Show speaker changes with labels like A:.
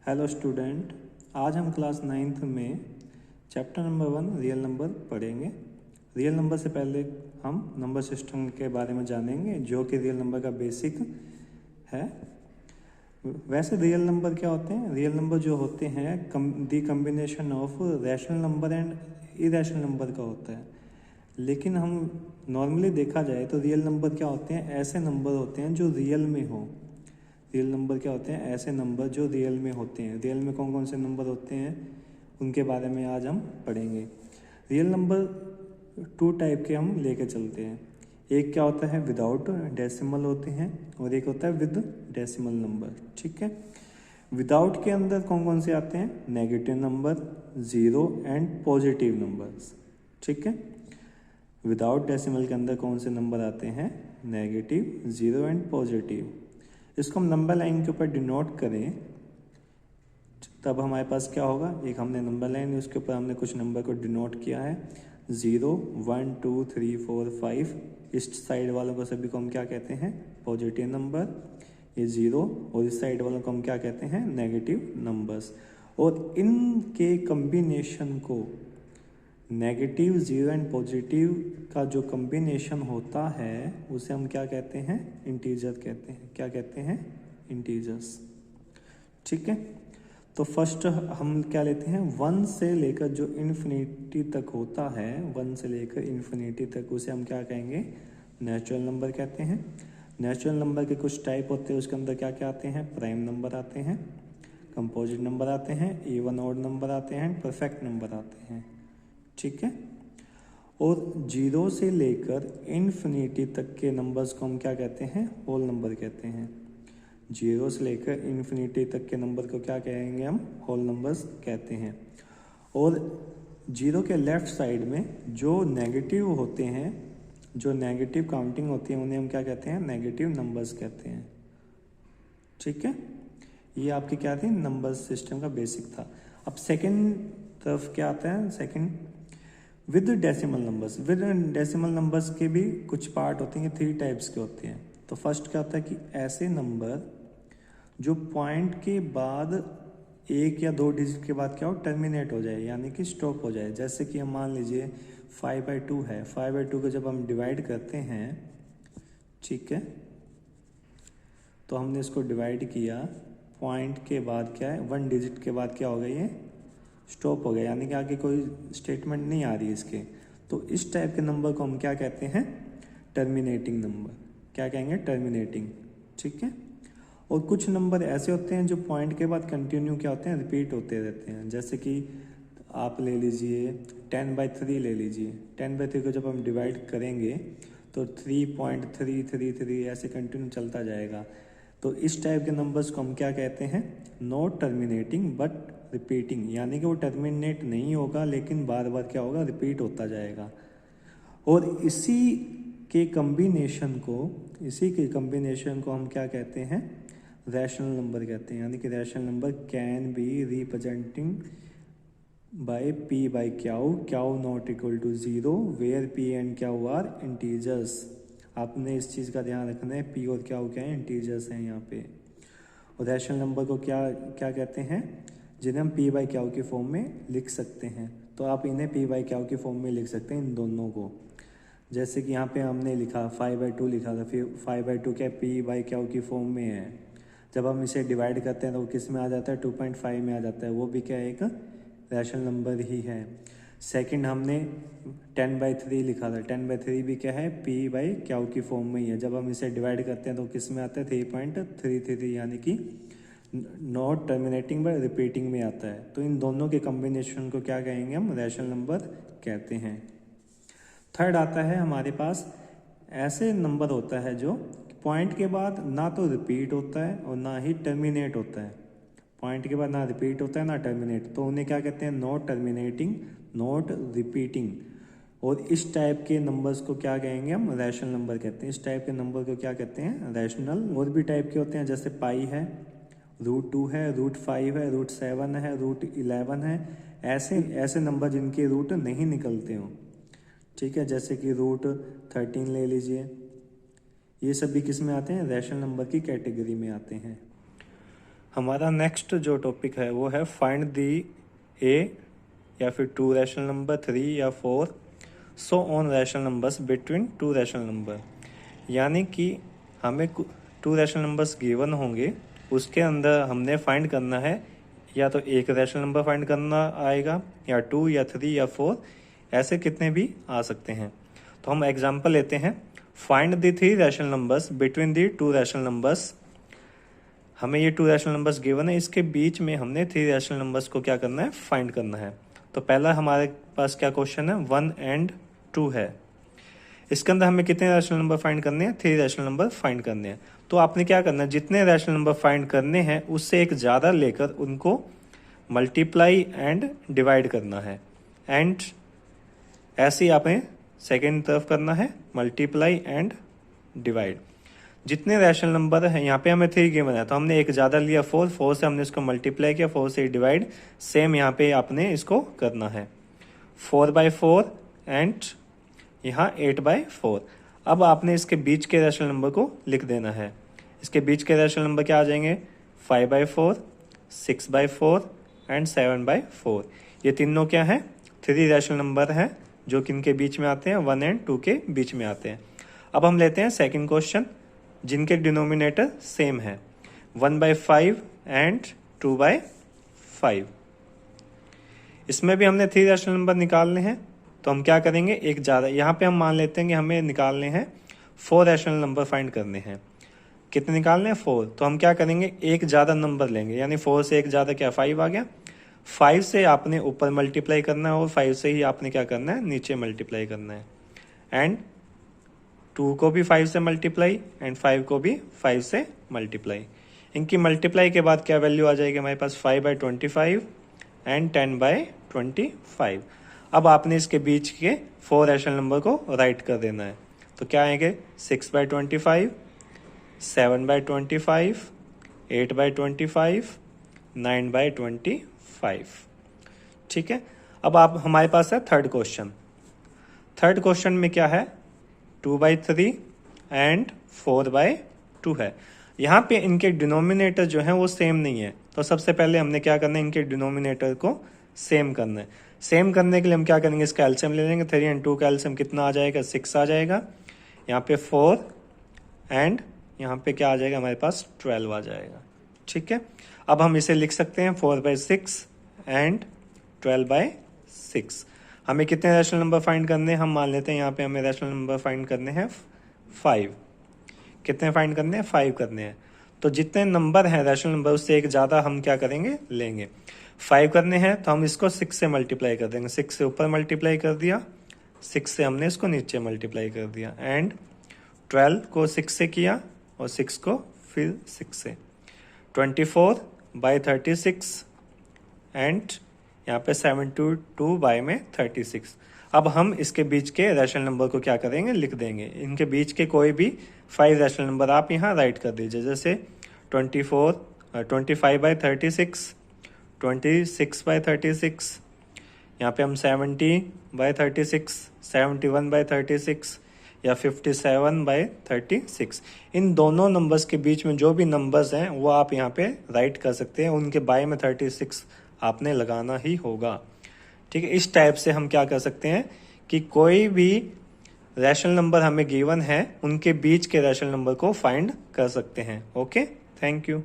A: Hello student, आज हम class 9th में चैप्टर नंबर 1 रियल नंबर पढ़ेंगे। रियल नंबर से पहले हम नंबर सिस्टम के बारे में जानेंगे जो कि रियल नंबर का बेसिक है। वैसे रियल नंबर क्या होते हैं? रियल नंबर जो होते हैं the combination of rational number and irrational number का होता है। लेकिन हम नॉर्मली देखा जाए तो रियल नंबर क्या होते हैं? ऐसे नंबर होते हैं जो रियल में हो। रियल नंबर क्या होते हैं? ऐसे नंबर जो रियल में होते हैं। रियल में कौन कौन से नंबर होते हैं उनके बारे में आज हम पढ़ेंगे। रियल नंबर 2 टाइप के हम लेके चलते हैं। एक क्या होता है विदाउट डेसिमल होते हैं और एक होता है विद डेसिमल नंबर। ठीक है, विदाउट के अंदर कौन कौन से आते हैं? Negative number, zero and positive numbers. ठीक है, विदाउट डेसिमल के अंदर कौन से नंबर आते हैं? Negative, zero and positive. इसको हम नंबर लाइन के ऊपर डिनोट करें तब हमारे पास क्या होगा? एक हमने नंबर लाइन, उसके ऊपर हमने कुछ नंबर को डिनोट किया है 0, 1, 2, 3, 4, 5। इस साइड वालों को सभी को हम क्या कहते हैं? Positive number. ये 0 और इस साइड वालों को हम क्या कहते हैं? Negative numbers. और इनके कम्बिनेशन को नेगेटिव, जीरो एंड पॉजिटिव का जो कम्बिनेशन होता है उसे हम क्या कहते हैं? इंटीजर कहते हैं। क्या कहते हैं? इंटीजर्स। ठीक है, तो फर्स्ट हम क्या लेते हैं? 1 से लेकर जो इन्फिनिटी तक होता है, 1 से लेकर इन्फिनिटी तक, उसे हम क्या कहेंगे? नेचुरल नंबर कहते हैं। नेचुरल नंबर के कुछ टाइप होते हैं, उसके अंदर क्या क्या आते हैं? प्राइम नंबर आते हैं, कंपोजिट नंबर आते हैं, इवन ऑड नंबर आते हैं, परफेक्ट नंबर आते हैं। ठीक है, और 0 से लेकर इन्फिनिटी तक के नंबर्स को हम क्या कहते हैं? होल नंबर कहते हैं। 0 से लेकर इन्फिनिटी तक के नंबर को क्या कहेंगे हम? होल नंबर्स कहते हैं। और 0 के लेफ्ट साइड में जो नेगेटिव होते हैं, जो नेगेटिव काउंटिंग होती है, उन्हें हम क्या कहते हैं? नेगेटिव नंबर्स कहते हैं। ठीक है, ये आपकी क्या थी? नंबर सिस्टम का बेसिक था। अब सेकंड तरफ क्या आता है? Second with decimal numbers. With decimal numbers के भी कुछ पार्ट होते हैं, 3 टाइप्स के होते हैं। तो फर्स्ट क्या होता है कि ऐसे नंबर जो पॉइंट के बाद 1 या 2 डिजिट के बाद क्या हो? टर्मिनेट हो जाए, यानी कि स्टॉप हो जाए। जैसे कि हम मान लीजिए 5/2 है, 5/2 को जब हम डिवाइड करते हैं, ठीक है, तो हमने इसको डिवाइड किया, पॉइंट के बाद क्या है? 1 डिजिट के बाद क्या हो गया? ये स्टॉप हो गया, यानी कि आगे कोई स्टेटमेंट नहीं आ रही है इसके। तो इस टाइप के नंबर को हम क्या कहते हैं? Terminating number. क्या कहेंगे? टर्मिनेटिंग। ठीक है, और कुछ नंबर ऐसे होते हैं जो पॉइंट के बाद कंटिन्यू क्या होते हैं? रिपीट होते रहते हैं। जैसे कि आप ले लीजिए 10/3 ले लीजिए। 10/3 को जब हम डिवाइड करेंगे तो 3.333 ऐसे कंटिन्यू चलता जाएगा। तो इस टाइप के नंबर्स को हम क्या कहते हैं? नॉट टर्मिनेटिंग बट रिपीटिंग, यानी कि वो टर्मिनेट नहीं होगा लेकिन बार बार क्या होगा? रिपीट होता जाएगा। और इसी के कम्बिनेशन को हम क्या कहते हैं? रैशनल नंबर कहते हैं। यानी कि rational number can be representing by p by q not equal to 0 where p and q are integers. आपने इस चीज़ का ध्यान रखना है, p और क्याउ क्या है? इंटीजर्स हैं यहाँ पे। और रैशनल नंबर को क्या क्या कहते हैं? जिन्हें हम p बाई क्याउ की फॉर्म में लिख सकते हैं। तो आप इन्हें p बाई क्याउ की फॉर्म में लिख सकते हैं, इन दोनों को। जैसे कि यहाँ पे हमने लिखा 5/2 लिखा था, फिर 5/2 क्या p बाई क्याउ की फॉर्म में है। जब हम इसे डिवाइड करते हैं तो वो किस में आ जाता है? 2.5 में आ जाता है। वो भी क्या है? एक रैशनल नंबर ही है। सेकंड हमने 10/3 लिखा था, 10/3 भी क्या है? p बाई क्याउ की फॉर्म में ही है। जब हम इसे डिवाइड करते हैं तो किस में आता है? 3.33, यानी कि नॉट टर्मिनेटिंग बाय रिपीटिंग में आता है। तो इन दोनों के कम्बिनेशन को क्या कहेंगे हम? रैशनल नंबर कहते हैं। थर्ड आता है हमारे पास ऐसे नंबर होता है जो पॉइंट के बाद ना तो रिपीट होता है और ना ही टर्मिनेट होता है। पॉइंट के बाद ना रिपीट होता है ना टर्मिनेट, तो उन्हें क्या कहते हैं? Not terminating, not repeating. और इस टाइप के नंबर्स को क्या कहेंगे हम? रैशनल नंबर कहते हैं। इस टाइप के नंबर को क्या कहते हैं? रैशनल। और भी टाइप के होते हैं, जैसे पाई है, √2 है, √5 है, √7 है, √11 है। ऐसे नंबर जिनके रूट नहीं निकलते हों। ठीक है, जैसे कि √13 ले लीजिए। ये सभी किस में आते हैं? रैशनल नंबर की कैटेगरी में आते हैं। हमारा नेक्स्ट जो टॉपिक है वो है फाइंड दी ए या फिर 2 रैशनल नंबर, 3 या 4 so on rational numbers between 2 rational number. यानी कि हमें 2 रैशनल नंबर्स गिवन होंगे, उसके अंदर हमने फाइंड करना है या तो एक रैशनल नंबर फाइंड करना आएगा या 2 या 3 या 4, ऐसे कितने भी आ सकते हैं। तो हम एग्जांपल लेते हैं। Find the 3 rational numbers between the 2 rational numbers. हमें ये 2 रैशनल नंबर्स गिवन है, इसके बीच में हमने 3 रैशनल नंबर्स को क्या करना है, फाइंड करना है। तो पहला हमारे पास क्या क्वेश्चन है, 1 and 2 है। इसके अंदर हमें कितने रैशनल नंबर फाइंड करने हैं, 3 रैशनल नंबर फाइंड करने हैं। तो आपने क्या करना है, जितने रैशनल नंबर फाइंड करने हैं उससे एक ज़्यादा लेकर उनको मल्टीप्लाई एंड डिवाइड करना है। एंड ऐसे ही आपने सेकेंड तरफ करना है, मल्टीप्लाई एंड डिवाइड। जितने रैशनल नंबर है, यहाँ पे हमें 3 गिवन है तो हमने एक ज़्यादा लिया 4 से हमने इसको मल्टीप्लाई किया, 4 से डिवाइड। सेम यहाँ पे आपने इसको करना है 4/4 एंड यहाँ 8/4। अब आपने इसके बीच के रैशनल नंबर को लिख देना है। इसके बीच के रैशनल नंबर क्या आ जाएंगे, 5/4, 6/4 एंड 7/4। ये तीनों क्या है, 3 रैशनल नंबर हैं जो किनके बीच में आते हैं, 1 and 2 के बीच में आते हैं। अब हम लेते हैं सेकेंड क्वेश्चन जिनके डिनोमिनेटर सेम है, 1/5 एंड 2/5। इसमें भी हमने 3 रैशनल नंबर निकालने हैं। तो हम क्या करेंगे, एक ज़्यादा, यहाँ पे हम मान लेते हैं कि हमें निकालने हैं 4 रैशनल नंबर फाइंड करने हैं। कितने निकालने हैं, 4। तो हम क्या करेंगे, एक ज़्यादा नंबर लेंगे, यानी 4 से एक ज़्यादा क्या, 5 आ गया। 5 से आपने ऊपर मल्टीप्लाई करना है और 5 से ही आपने क्या करना है, नीचे मल्टीप्लाई करना है। एंड 2 को भी 5 से मल्टीप्लाई एंड 5 को भी 5 से मल्टीप्लाई। इनकी मल्टीप्लाई के बाद क्या वैल्यू आ जाएगी हमारे पास, 5/25 एंड 10/25। अब आपने इसके बीच के 4 रैशनल नंबर को राइट कर देना है। तो क्या आएंगे, 6/25, 7/25, 8/25, 9/25। ठीक है। अब आप हमारे पास है थर्ड क्वेश्चन। थर्ड क्वेश्चन में क्या है, 2/3 एंड 4/2 है। यहाँ पे इनके डिनोमिनेटर जो है वो सेम नहीं है। तो सबसे पहले हमने क्या करना है, इनके डिनोमिनेटर को सेम करना है। सेम करने के लिए हम क्या करेंगे, इसका एलसीएम ले लेंगे। 3 and 2 का एलसीएम कितना आ जाएगा, 6 आ जाएगा। यहाँ पे 4 एंड यहाँ पे क्या आ जाएगा हमारे पास, 12 आ जाएगा। ठीक है। अब हम इसे लिख सकते हैं 4/6 एंड 12/6। हमें कितने रैशनल नंबर फाइंड करने हैं, हम मान लेते हैं यहाँ पे हमें रैशनल नंबर फाइंड करने हैं 5। कितने फाइंड करने हैं, 5 करने हैं। तो जितने नंबर हैं रैशनल नंबर उससे एक ज़्यादा हम क्या करेंगे, लेंगे। 5 करने हैं तो हम इसको 6 से मल्टीप्लाई कर देंगे। 6 से ऊपर मल्टीप्लाई कर दिया, 6 से हमने इसको नीचे मल्टीप्लाई कर दिया। एंड 12 को 6 से किया और 6 को फिर 6 से। 24/36 एंड यहाँ पे 72/36। अब हम इसके बीच के रैशनल नंबर को क्या करेंगे, लिख देंगे। इनके बीच के कोई भी 5 रैशनल नंबर आप यहाँ राइट कर दीजिए, जैसे 25/36, 26/36, यहाँ पे हम 70/36, 71/36 या 57/36। इन दोनों नंबर्स के बीच में जो भी नंबर्स हैं वो आप यहाँ पे राइट कर सकते हैं। उनके बाय में 36 आपने लगाना ही होगा। ठीक है। इस टाइप से हम क्या कर सकते हैं कि कोई भी रैशनल नंबर हमें गिवन है उनके बीच के रैशनल नंबर को फाइंड कर सकते हैं। Okay, thank you.